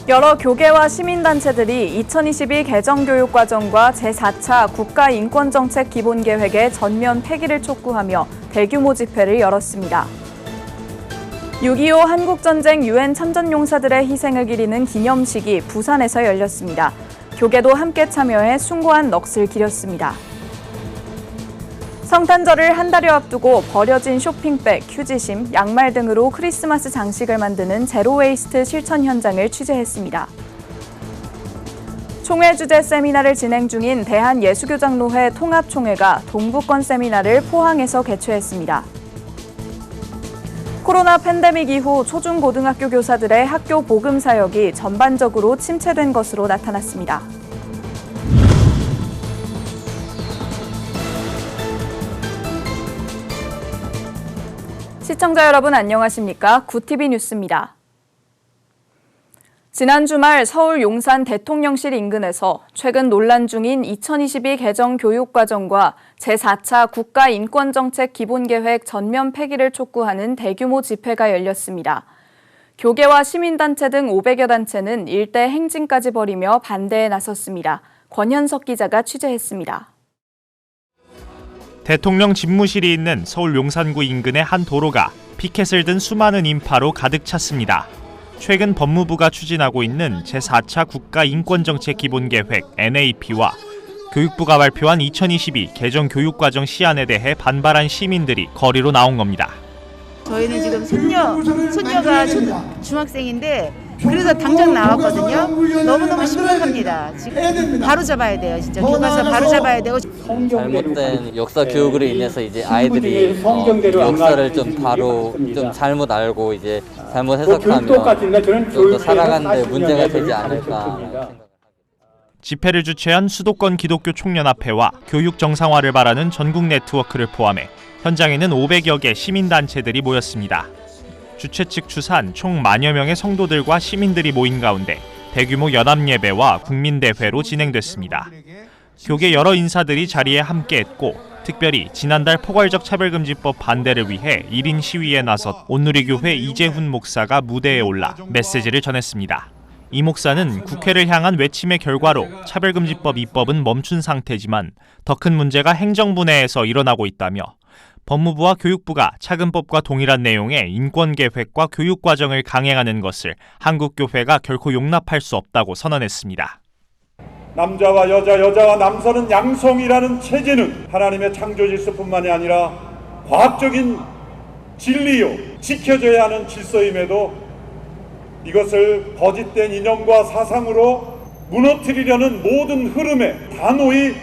여러 교계와 시민단체들이 2022 개정교육과정과 제4차 국가인권정책 기본계획의 전면 폐기를 촉구하며 대규모 집회를 열었습니다. 6.25 한국전쟁 유엔 참전용사들의 희생을 기리는 기념식이 부산에서 열렸습니다. 교계도 함께 참여해 숭고한 넋을 기렸습니다. 성탄절을 한 달여 앞두고 버려진 쇼핑백, 휴지심, 양말 등으로 크리스마스 장식을 만드는 제로웨이스트 실천 현장을 취재했습니다. 총회 주제 세미나를 진행 중인 대한예수교장로회 통합총회가 동부권 세미나를 포항에서 개최했습니다. 코로나 팬데믹 이후 초중고등학교 교사들의 학교 복음 사역이 전반적으로 침체된 것으로 나타났습니다. 시청자 여러분 안녕하십니까? 구TV 뉴스입니다. 지난 주말 서울 용산 대통령실 인근에서 최근 논란 중인 2022 개정 교육과정과 제4차 국가인권정책 기본계획 전면 폐기를 촉구하는 대규모 집회가 열렸습니다. 교계와 시민단체 등 500여 단체는 일대 행진까지 벌이며 반대에 나섰습니다. 권현석 기자가 취재했습니다. 대통령 집무실이 있는 서울 용산구 인근의 한 도로가 피켓을 든 수많은 인파로 가득 찼습니다. 최근 법무부가 추진하고 있는 제4차 국가인권정책 기본계획 NAP와 교육부가 발표한 2022 개정 교육과정 시안에 대해 반발한 시민들이 거리로 나온 겁니다. 저희는 지금 손녀가 중학생인데 그래서 당장 나왔거든요. 너무너무 심각합니다. 지금 바로 잡아야 돼요. 진짜 교과서 바로 잡아야 되고. 잘못된 역사 교육으로 인해서 이제 아이들이 역사를 좀 바로 좀 잘못 알고 이제 잘못 해석하면 좀 더 살아가는데 문제가 되지 않을까. 집회를 주최한 수도권 기독교 총연합회와 교육 정상화를 바라는 전국 네트워크를 포함해 현장에는 500여 개 시민단체들이 모였습니다. 주최 측 추산 총 10,000여 명의 성도들과 시민들이 모인 가운데 대규모 연합예배와 국민대회로 진행됐습니다. 교계 여러 인사들이 자리에 함께했고 특별히 지난달 포괄적 차별금지법 반대를 위해 1인 시위에 나섰 온누리교회 이재훈 목사가 무대에 올라 메시지를 전했습니다. 이 목사는 국회를 향한 외침의 결과로 차별금지법 입법은 멈춘 상태지만 더 큰 문제가 행정부 내에서 일어나고 있다며 법무부와 교육부가 차금법과 동일한 내용의 인권계획과 교육과정을 강행하는 것을 한국교회가 결코 용납할 수 없다고 선언했습니다. 남자와 여자와 남선은 양성이라는 체제는 하나님의 창조 질서뿐만이 아니라 과학적인 진리요 지켜져야 하는 질서임에도 이것을 거짓된 이념과 사상으로 무너뜨리려는 모든 흐름에 단호히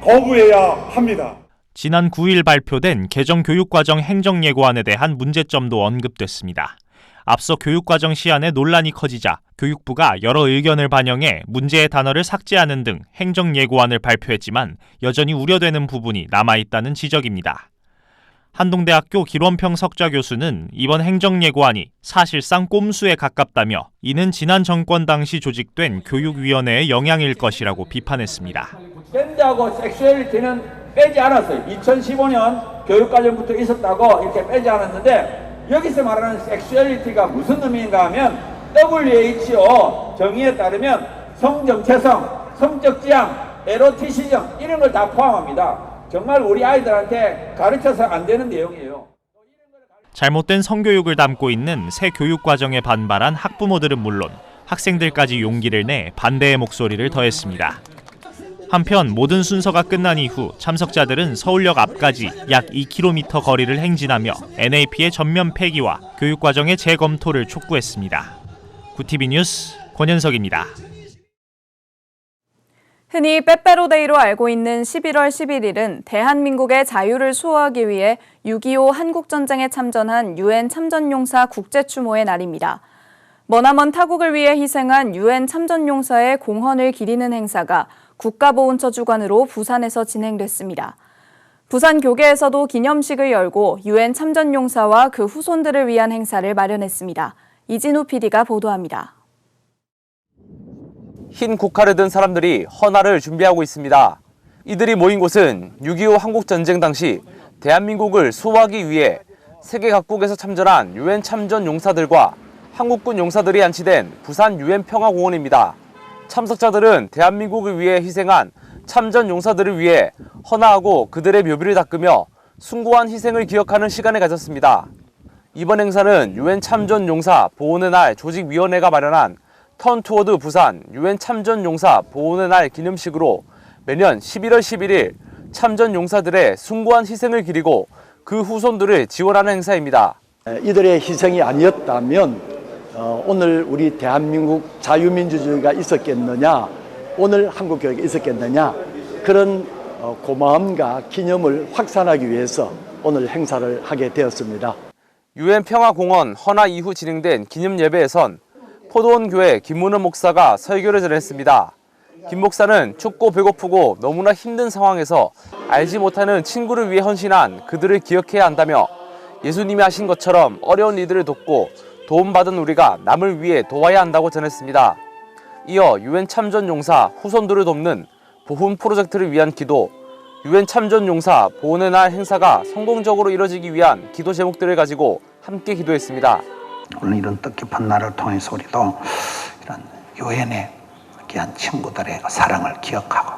거부해야 합니다. 지난 9일 발표된 개정 교육과정 행정예고안에 대한 문제점도 언급됐습니다. 앞서 교육과정 시안에 논란이 커지자 교육부가 여러 의견을 반영해 문제의 단어를 삭제하는 등 행정예고안을 발표했지만 여전히 우려되는 부분이 남아있다는 지적입니다. 한동대학교 길원평 석좌 교수는 이번 행정예고안이 사실상 꼼수에 가깝다며 이는 지난 정권 당시 조직된 교육위원회의 영향일 것이라고 비판했습니다. 젠더하고 섹슈얼리티는 빼지 않았어요. 2015년 교육과정부터 있었다고 이렇게 빼지 않았는데 여기서 말하는 섹슈얼리티가 무슨 의미인가 하면 WHO 정의에 따르면 성정체성, 성적 지향, 에로티시즘 이런 걸 다 포함합니다. 정말 우리 아이들한테 가르쳐서 안 되는 내용이에요. 잘못된 성교육을 담고 있는 새 교육과정에 반발한 학부모들은 물론 학생들까지 용기를 내 반대의 목소리를 더했습니다. 한편 모든 순서가 끝난 이후 참석자들은 서울역 앞까지 약 2km 거리를 행진하며 NAP의 전면 폐기와 교육과정의 재검토를 촉구했습니다. 구TV 뉴스 권현석입니다. 흔히 빼빼로데이로 알고 있는 11월 11일은 대한민국의 자유를 수호하기 위해 6.25 한국전쟁에 참전한 유엔 참전용사 국제추모의 날입니다. 머나먼 타국을 위해 희생한 유엔 참전용사의 공헌을 기리는 행사가 국가보훈처 주관으로 부산에서 진행됐습니다. 부산 교계에서도 기념식을 열고 유엔 참전용사와 그 후손들을 위한 행사를 마련했습니다. 이진우 PD가 보도합니다. 흰 국화를 든 사람들이 헌화를 준비하고 있습니다. 이들이 모인 곳은 6.25 한국전쟁 당시 대한민국을 수호하기 위해 세계 각국에서 참전한 유엔 참전 용사들과 한국군 용사들이 안치된 부산 UN 평화공원입니다. 참석자들은 대한민국을 위해 희생한 참전 용사들을 위해 헌화하고 그들의 묘비를 닦으며 숭고한 희생을 기억하는 시간을 가졌습니다. 이번 행사는 UN 참전 용사 보훈의 날 조직위원회가 마련한 턴 투워드 부산 UN 참전 용사 보훈의 날 기념식으로 매년 11월 11일 참전 용사들의 숭고한 희생을 기리고 그 후손들을 지원하는 행사입니다. 이들의 희생이 아니었다면 오늘 우리 대한민국 자유민주주의가 있었겠느냐, 오늘 한국교육이 있었겠느냐, 그런 고마움과 기념을 확산하기 위해서 오늘 행사를 하게 되었습니다. UN 평화공원 헌화 이후 진행된 기념 예배에선 포도원 교회 김문은 목사가 설교를 전했습니다. 김 목사는 춥고 배고프고 너무나 힘든 상황에서 알지 못하는 친구를 위해 헌신한 그들을 기억해야 한다며 예수님이 하신 것처럼 어려운 이들을 돕고 도움받은 우리가 남을 위해 도와야 한다고 전했습니다. 이어 UN 참전 용사 후손들을 돕는 보훈 프로젝트를 위한 기도, UN 참전 용사 보훈의 날 행사가 성공적으로 이뤄지기 위한 기도 제목들을 가지고 함께 기도했습니다. 오늘 이런 뜻깊은 날을 통해서 우리도 이런 유엔의 귀한 친구들의 사랑을 기억하고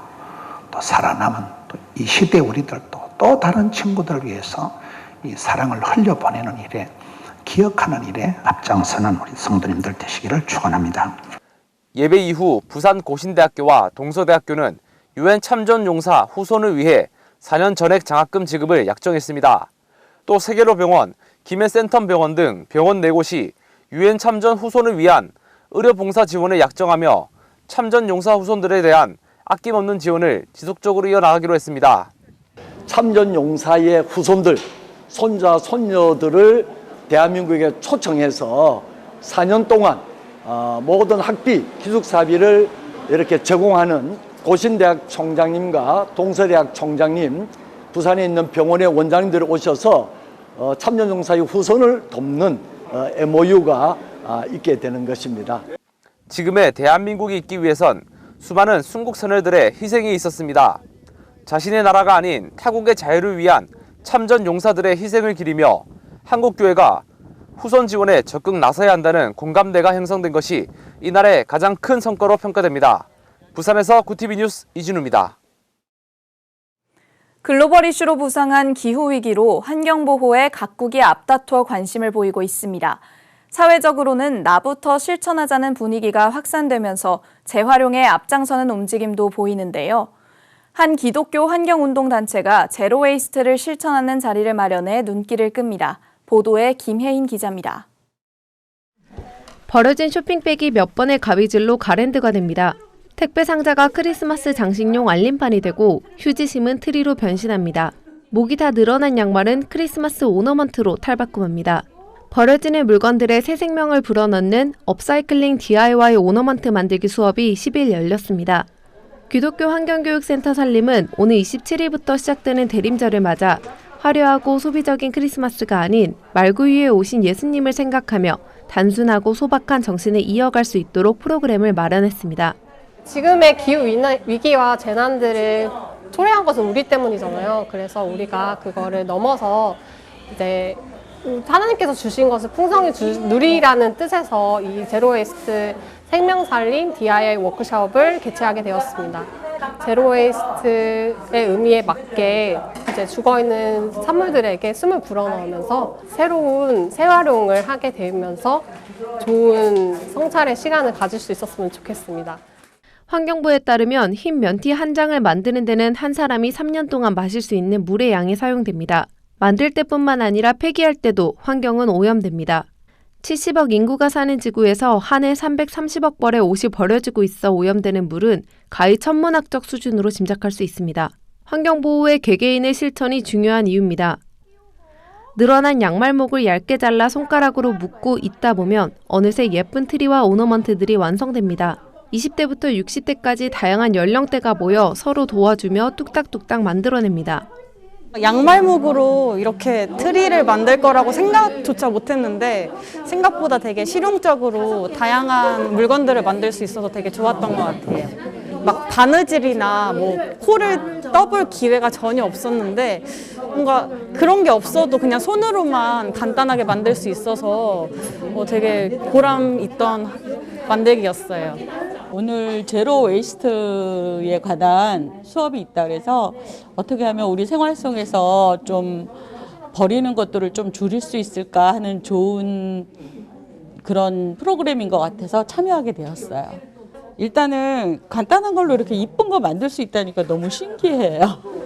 또 살아남은 또 이 시대 우리들도 또 다른 친구들을 위해서 이 사랑을 흘려보내는 일에 기억하는 일에 앞장서는 우리 성도님들 되시기를 축원합니다. 예배 이후 부산 고신대학교와 동서대학교는 UN 참전 용사 후손을 위해 4년 전액 장학금 지급을 약정했습니다. 또 세계로병원, 김해센텀병원 등 병원 4곳이 UN 참전 후손을 위한 의료봉사 지원을 약정하며 참전 용사 후손들에 대한 아낌없는 지원을 지속적으로 이어나가기로 했습니다. 참전 용사의 후손들, 손자, 손녀들을 대한민국에 초청해서 4년 동안 모든 학비, 기숙사비를 이렇게 제공하는 고신대학 총장님과 동서대학 총장님, 부산에 있는 병원의 원장님들이 오셔서 참전 용사의 후손을 돕는 MOU가 있게 되는 것입니다. 지금의 대한민국이 있기 위해선 수많은 순국 선열들의 희생이 있었습니다. 자신의 나라가 아닌 타국의 자유를 위한 참전 용사들의 희생을 기리며 한국교회가 후손 지원에 적극 나서야 한다는 공감대가 형성된 것이 이날의 가장 큰 성과로 평가됩니다. 부산에서 구티비 뉴스 이진우입니다. 글로벌 이슈로 부상한 기후위기로 환경보호에 각국이 앞다투어 관심을 보이고 있습니다. 사회적으로는 나부터 실천하자는 분위기가 확산되면서 재활용에 앞장서는 움직임도 보이는데요. 한 기독교 환경운동단체가 제로웨이스트를 실천하는 자리를 마련해 눈길을 끕니다. 보도에 김혜인 기자입니다. 버려진 쇼핑백이 몇 번의 가위질로 가랜드가 됩니다. 택배 상자가 크리스마스 장식용 알림판이 되고 휴지심은 트리로 변신합니다. 목이 다 늘어난 양말은 크리스마스 오너먼트로 탈바꿈합니다. 버려지는 물건들의 새 생명을 불어넣는 업사이클링 DIY 오너먼트 만들기 수업이 10일 열렸습니다. 기독교 환경교육센터 산림은 오늘 27일부터 시작되는 대림절을 맞아 화려하고 소비적인 크리스마스가 아닌 말구 위에 오신 예수님을 생각하며 단순하고 소박한 정신을 이어갈 수 있도록 프로그램을 마련했습니다. 지금의 기후 위기와 재난들을 초래한 것은 우리 때문이잖아요. 그래서 우리가 그거를 넘어서 이제 하나님께서 주신 것을 풍성히 누리라는 뜻에서 이 제로웨이스트 생명살림 DIY 워크숍을 개최하게 되었습니다. 제로웨이스트의 의미에 맞게 이제 죽어있는 산물들에게 숨을 불어넣으면서 새로운 재활용을 하게 되면서 좋은 성찰의 시간을 가질 수 있었으면 좋겠습니다. 환경부에 따르면 흰 면티 한 장을 만드는 데는 한 사람이 3년 동안 마실 수 있는 물의 양이 사용됩니다. 만들 때뿐만 아니라 폐기할 때도 환경은 오염됩니다. 70억 인구가 사는 지구에서 한 해 330억 벌의 옷이 버려지고 있어 오염되는 물은 가히 천문학적 수준으로 짐작할 수 있습니다. 환경보호의 개개인의 실천이 중요한 이유입니다. 늘어난 양말목을 얇게 잘라 손가락으로 묶고 잇다 보면 어느새 예쁜 트리와 오너먼트들이 완성됩니다. 20대부터 60대까지 다양한 연령대가 모여 서로 도와주며 뚝딱뚝딱 만들어냅니다. 양말목으로 이렇게 트리를 만들 거라고 생각조차 못했는데 생각보다 되게 실용적으로 다양한 물건들을 만들 수 있어서 되게 좋았던 것 같아요. 막 바느질이나 뭐 코를 떠볼 기회가 전혀 없었는데 뭔가 그런 게 없어도 그냥 손으로만 간단하게 만들 수 있어서 되게 보람 있던 만들기였어요. 오늘 제로 웨이스트에 관한 수업이 있다 그래서 어떻게 하면 우리 생활 속에서 좀 버리는 것들을 좀 줄일 수 있을까 하는 좋은 그런 프로그램인 것 같아서 참여하게 되었어요. 일단은 간단한 걸로 이렇게 이쁜 거 만들 수 있다니까 너무 신기해요.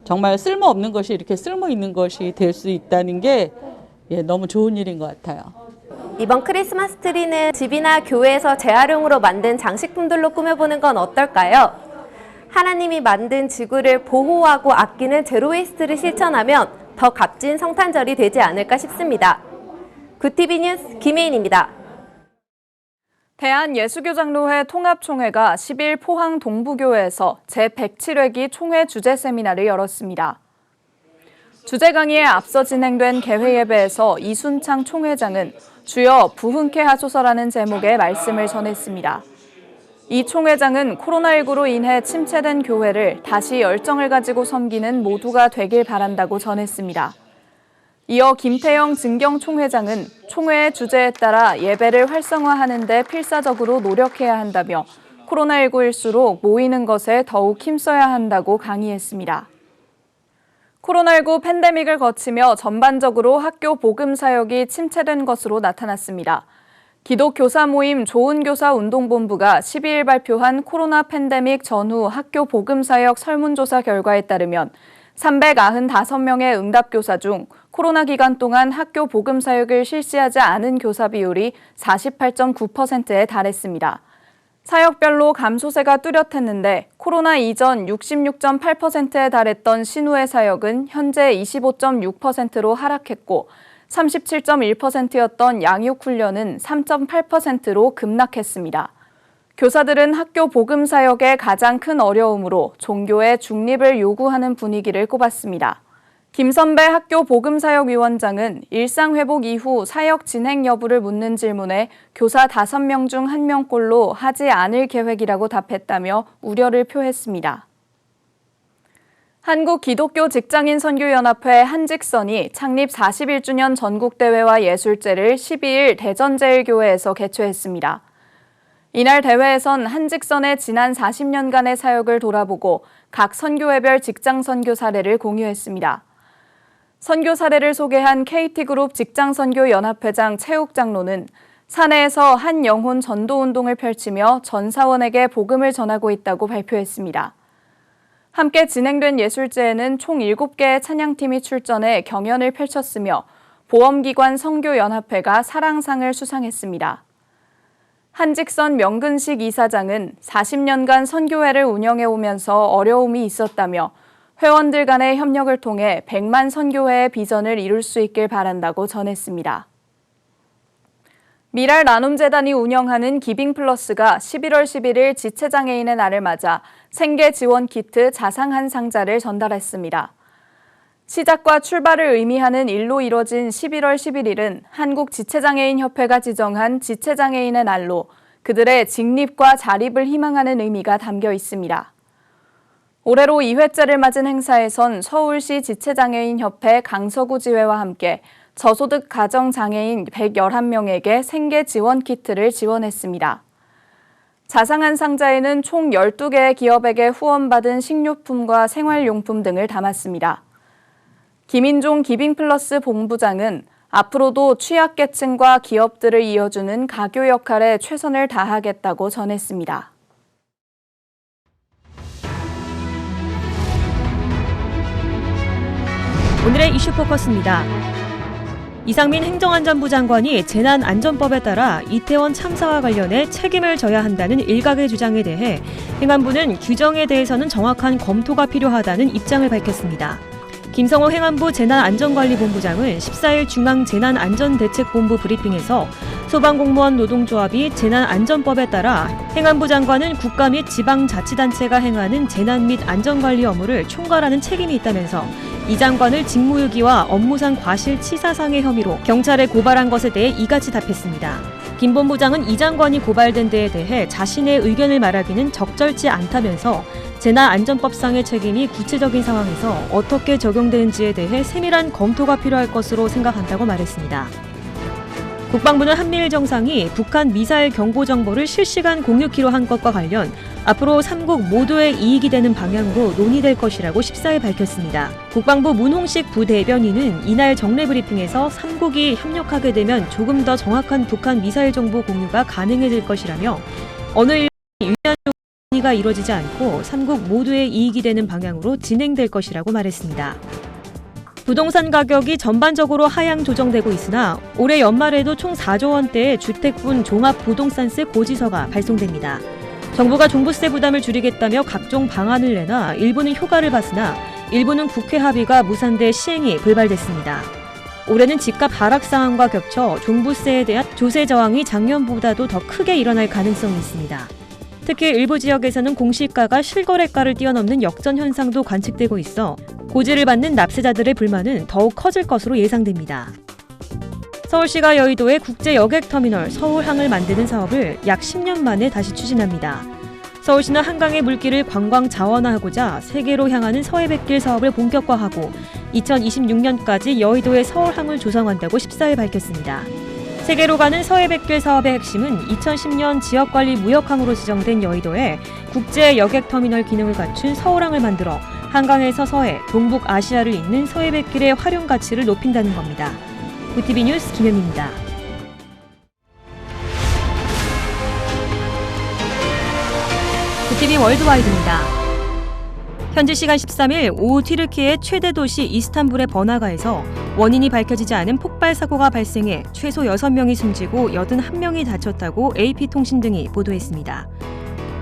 정말 쓸모없는 것이 이렇게 쓸모 있는 것이 될 수 있다는 게 너무 좋은 일인 것 같아요. 이번 크리스마스 트리는 집이나 교회에서 재활용으로 만든 장식품들로 꾸며보는 건 어떨까요? 하나님이 만든 지구를 보호하고 아끼는 제로웨이스트를 실천하면 더 값진 성탄절이 되지 않을까 싶습니다. 굿TV 뉴스 김혜인입니다. 대한예수교장로회 통합총회가 10일 포항 동부교회에서 제107회기 총회 주제 세미나를 열었습니다. 주제 강의에 앞서 진행된 개회 예배에서 이순창 총회장은 주여 부흥케 하소서라는 제목의 말씀을 전했습니다. 이 총회장은 코로나19로 인해 침체된 교회를 다시 열정을 가지고 섬기는 모두가 되길 바란다고 전했습니다. 이어 김태영 증경총회장은 총회의 주제에 따라 예배를 활성화하는 데 필사적으로 노력해야 한다며 코로나19일수록 모이는 것에 더욱 힘써야 한다고 강의했습니다. 코로나19 팬데믹을 거치며 전반적으로 학교 복음 사역이 침체된 것으로 나타났습니다. 기독교사 모임 좋은교사 운동본부가 12일 발표한 코로나 팬데믹 전후 학교 복음 사역 설문조사 결과에 따르면 395명의 응답교사 중 코로나 기간 동안 학교 복음 사역을 실시하지 않은 교사 비율이 48.9%에 달했습니다. 사역별로 감소세가 뚜렷했는데 코로나 이전 66.8%에 달했던 신우의 사역은 현재 25.6%로 하락했고 37.1%였던 양육훈련은 3.8%로 급락했습니다. 교사들은 학교 복음 사역의 가장 큰 어려움으로 종교의 중립을 요구하는 분위기를 꼽았습니다. 김선배 학교 복음사역위원장은 일상회복 이후 사역 진행 여부를 묻는 질문에 교사 5명 중 1명꼴로 하지 않을 계획이라고 답했다며 우려를 표했습니다. 한국기독교직장인선교연합회 한직선이 창립 41주년 전국대회와 예술제를 12일 대전제일교회에서 개최했습니다. 이날 대회에선 한직선의 지난 40년간의 사역을 돌아보고 각 선교회별 직장 선교 사례를 공유했습니다. 선교 사례를 소개한 KT그룹 직장선교연합회장 최욱 장로는 사내에서 한 영혼 전도운동을 펼치며 전 사원에게 복음을 전하고 있다고 발표했습니다. 함께 진행된 예술제에는 총 7개의 찬양팀이 출전해 경연을 펼쳤으며 보험기관 선교연합회가 사랑상을 수상했습니다. 한직선 명근식 이사장은 40년간 선교회를 운영해 오면서 어려움이 있었다며 회원들 간의 협력을 통해 100만 선교회의 비전을 이룰 수 있길 바란다고 전했습니다. 미랄 나눔재단이 운영하는 기빙플러스가 11월 11일 지체장애인의 날을 맞아 생계 지원 키트 자상 한 상자를 전달했습니다. 시작과 출발을 의미하는 일로 이뤄진 11월 11일은 한국지체장애인협회가 지정한 지체장애인의 날로 그들의 직립과 자립을 희망하는 의미가 담겨 있습니다. 올해로 2회째를 맞은 행사에선 서울시 지체장애인협회 강서구 지회와 함께 저소득 가정장애인 111명에게 생계 지원 키트를 지원했습니다. 자상한 상자에는 총 12개의 기업에게 후원받은 식료품과 생활용품 등을 담았습니다. 김인종 기빙플러스 본부장은 앞으로도 취약계층과 기업들을 이어주는 가교 역할에 최선을 다하겠다고 전했습니다. 오늘의 이슈 포커스입니다. 이상민 행정안전부 장관이 재난안전법에 따라 이태원 참사와 관련해 책임을 져야 한다는 일각의 주장에 대해 행안부는 규정에 대해서는 정확한 검토가 필요하다는 입장을 밝혔습니다. 김성호 행안부 재난안전관리본부장은 14일 중앙재난안전대책본부 브리핑에서 소방공무원 노동조합이 재난안전법에 따라 행안부 장관은 국가 및 지방자치단체가 행하는 재난 및 안전관리 업무를 총괄하는 책임이 있다면서 이 장관을 직무유기와 업무상 과실치사상의 혐의로 경찰에 고발한 것에 대해 이같이 답했습니다. 김 본부장은 이 장관이 고발된 데에 대해 자신의 의견을 말하기는 적절치 않다면서 재난안전법상의 책임이 구체적인 상황에서 어떻게 적용되는지에 대해 세밀한 검토가 필요할 것으로 생각한다고 말했습니다. 국방부는 한미일 정상이 북한 미사일 경보 정보를 실시간 공유키로 한 것과 관련 앞으로 3국 모두의 이익이 되는 방향으로 논의될 것이라고 14일 밝혔습니다. 국방부 문홍식 부대변인은 이날 정례 브리핑에서 3국이 협력하게 되면 조금 더 정확한 북한 미사일 정보 공유가 가능해질 것이라며 어느 일이 유리한 논의가 이루어지지 않고 3국 모두의 이익이 되는 방향으로 진행될 것이라고 말했습니다. 부동산 가격이 전반적으로 하향 조정되고 있으나 올해 연말에도 총 4조 원대의 주택분 종합부동산세 고지서가 발송됩니다. 정부가 종부세 부담을 줄이겠다며 각종 방안을 내나 일부는 효과를 봤으나 일부는 국회 합의가 무산돼 시행이 불발됐습니다. 올해는 집값 하락 상황과 겹쳐 종부세에 대한 조세 저항이 작년보다도 더 크게 일어날 가능성이 있습니다. 특히 일부 지역에서는 공시가가 실거래가를 뛰어넘는 역전 현상도 관측되고 있어 고지를 받는 납세자들의 불만은 더욱 커질 것으로 예상됩니다. 서울시가 여의도에 국제 여객터미널 서울항을 만드는 사업을 약 10년 만에 다시 추진합니다. 서울시는 한강의 물길을 관광 자원화하고자 세계로 향하는 서해뱃길 사업을 본격화하고 2026년까지 여의도에 서울항을 조성한다고 14일 밝혔습니다. 세계로 가는 서해뱃길 사업의 핵심은 2010년 지역관리 무역항으로 지정된 여의도에 국제 여객터미널 기능을 갖춘 서울항을 만들어 한강에서 서해, 동북아시아를 잇는 서해뱃길의 활용 가치를 높인다는 겁니다. VTV 뉴스 김현미입니다. VTV 월드와이드입니다. 현지 시간 13일 오후 튀르키예 최대 도시 이스탄불의 번화가에서 원인이 밝혀지지 않은 폭발 사고가 발생해 최소 6명이 숨지고 81명이 다쳤다고 AP통신 등이 보도했습니다.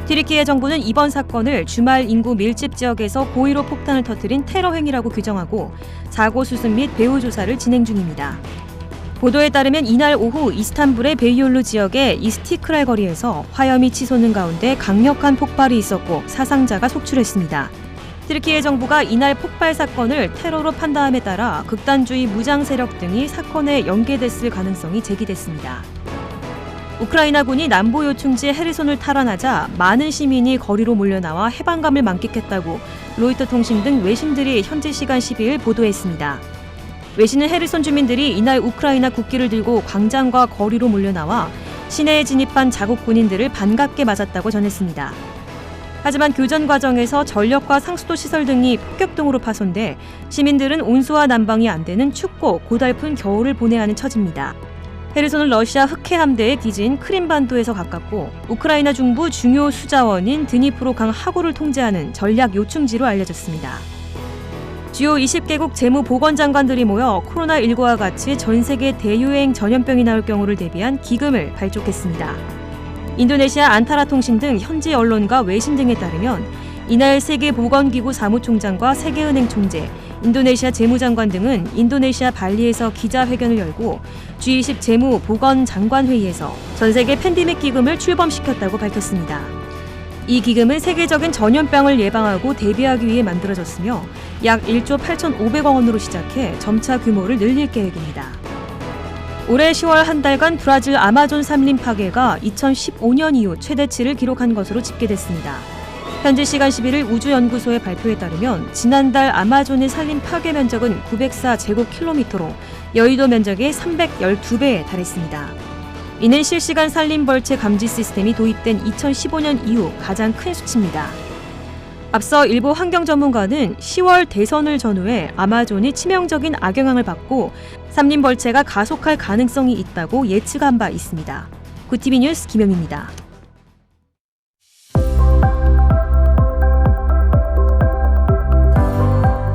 튀르키예 정부는 이번 사건을 주말 인구 밀집 지역에서 고의로 폭탄을 터뜨린 테러 행위라고 규정하고 사고 수습 및 배후 조사를 진행 중입니다. 보도에 따르면 이날 오후 이스탄불의 베이올루 지역의 이스티크랄 거리에서 화염이 치솟는 가운데 강력한 폭발이 있었고 사상자가 속출했습니다. 튀르키예 정부가 이날 폭발 사건을 테러로 판단함에 따라 극단주의 무장 세력 등이 사건에 연계됐을 가능성이 제기됐습니다. 우크라이나군이 남부 요충지 헤르손을 탈환하자 많은 시민이 거리로 몰려나와 해방감을 만끽했다고 로이터 통신 등 외신들이 현지 시간 12일 보도했습니다. 외신은 헤르손 주민들이 이날 우크라이나 국기를 들고 광장과 거리로 몰려나와 시내에 진입한 자국 군인들을 반갑게 맞았다고 전했습니다. 하지만 교전 과정에서 전력과 상수도 시설 등이 폭격등으로 파손돼 시민들은 온수와 난방이 안 되는 춥고 고달픈 겨울을 보내야 하는 처지입니다. 헤르손은 러시아 흑해 함대에 뒤진 크림반도에서 가깝고 우크라이나 중부 중요 수자원인 드니프로 강 하구를 통제하는 전략 요충지로 알려졌습니다. 주요 20개국 재무보건장관들이 모여 코로나19와 같이 전 세계 대유행 전염병이 나올 경우를 대비한 기금을 발족했습니다. 인도네시아 안타라 통신 등 현지 언론과 외신 등에 따르면 이날 세계보건기구 사무총장과 세계은행 총재, 인도네시아 재무장관 등은 인도네시아 발리에서 기자회견을 열고 G20 재무보건장관회의에서 전 세계 팬데믹 기금을 출범시켰다고 밝혔습니다. 이 기금은 세계적인 전염병을 예방하고 대비하기 위해 만들어졌으며 약 1조 8,500억 원으로 시작해 점차 규모를 늘릴 계획입니다. 올해 10월 한 달간 브라질 아마존 산림 파괴가 2015년 이후 최대치를 기록한 것으로 집계됐습니다. 현지 시간 11일 우주연구소의 발표에 따르면 지난달 아마존의 산림 파괴 면적은 904제곱킬로미터로 여의도 면적의 312배에 달했습니다. 이는 실시간 산림 벌채 감지 시스템이 도입된 2015년 이후 가장 큰 수치입니다. 앞서 일부 환경 전문가는 10월 대선을 전후해 아마존이 치명적인 악영향을 받고 산림 벌채가 가속할 가능성이 있다고 예측한 바 있습니다. VTV 뉴스 김영입니다.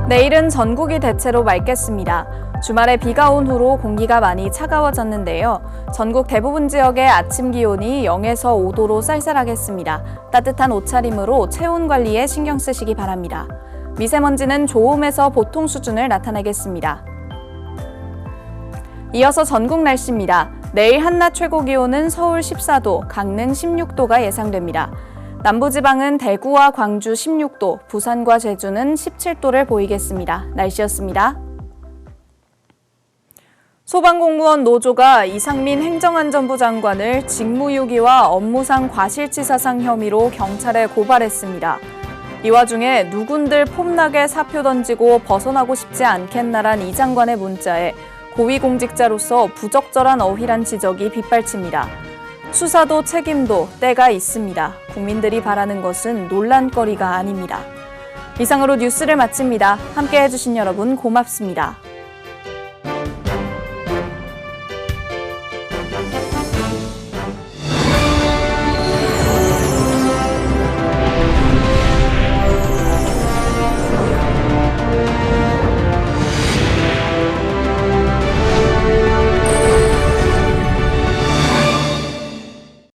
내일은 전국이 대체로 맑겠습니다. 주말에 비가 온 후로 공기가 많이 차가워졌는데요. 전국 대부분 지역의 아침 기온이 0에서 5도로 쌀쌀하겠습니다. 따뜻한 옷차림으로 체온 관리에 신경 쓰시기 바랍니다. 미세먼지는 좋음에서 보통 수준을 나타내겠습니다. 이어서 전국 날씨입니다. 내일 한낮 최고 기온은 서울 14도, 강릉 16도가 예상됩니다. 남부지방은 대구와 광주 16도, 부산과 제주는 17도를 보이겠습니다. 날씨였습니다. 소방공무원 노조가 이상민 행정안전부 장관을 직무유기와 업무상 과실치사상 혐의로 경찰에 고발했습니다. 이 와중에 누군들 폼나게 사표 던지고 벗어나고 싶지 않겠나란 이 장관의 문자에 고위공직자로서 부적절한 어휘란 지적이 빗발칩니다. 수사도 책임도 때가 있습니다. 국민들이 바라는 것은 논란거리가 아닙니다. 이상으로 뉴스를 마칩니다. 함께해 주신 여러분 고맙습니다.